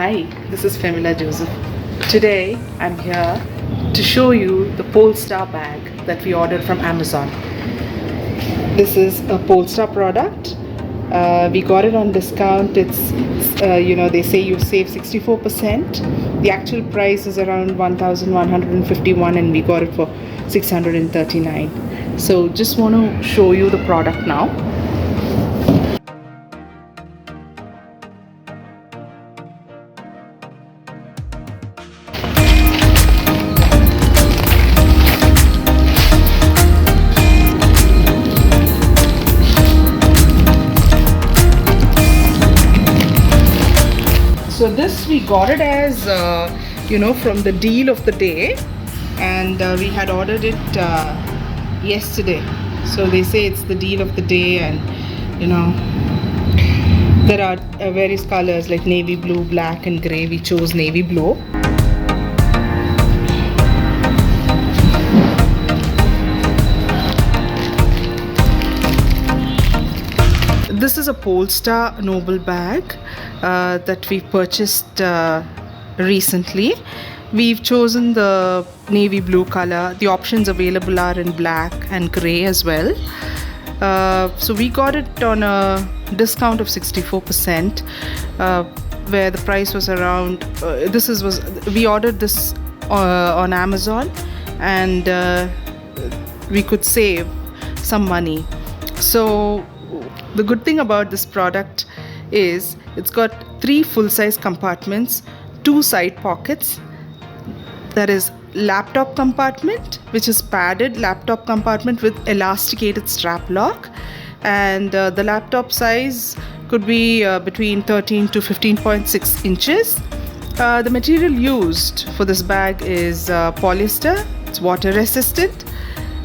Hi, this is Femila Joseph. Today I'm here to show you the POLESTAR bag that we ordered from Amazon. This is a POLESTAR product. We got it on discount. It's they say you save 64%. The actual price is around 1,151 and we got it for 639. So just want to show you the product now. So this we got it as from the deal of the day, and we had ordered it yesterday. So they say it's the deal of the day, and there are various colors like navy blue, black and grey. We chose navy blue. This is a POLESTAR Noble bag that we purchased recently. We've chosen the navy blue color. The options available are in black and grey as well. So we got it on a discount of 64%, where the price was around. We ordered this on Amazon, and we could save some money. So the good thing about this product is it's got 3 full-size compartments, 2 side pockets. That is laptop compartment, which is padded laptop compartment with elasticated strap lock, and the laptop size could be between 13 to 15.6 inches. The material used for this bag is polyester. It's water resistant,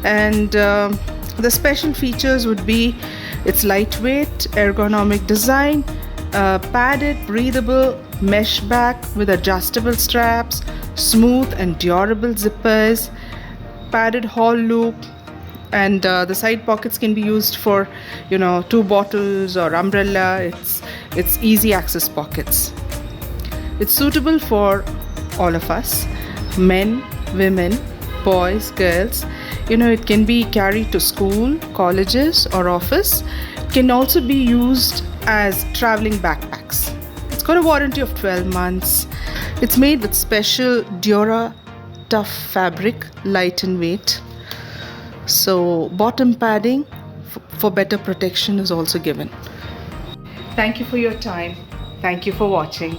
and the special features would be it's lightweight, ergonomic design, padded, breathable mesh back with adjustable straps, smooth and durable zippers, padded haul loop, and the side pockets can be used for 2 bottles or umbrella. It's easy access pockets. It's suitable for all of us, men, women, boys, girls. It can be carried to school, colleges or office. It can also be used as traveling backpacks. It's got a warranty of 12 months. It's made with special Dura tough fabric, light in weight. So bottom padding for better protection is also given. Thank you for your time. Thank you for watching.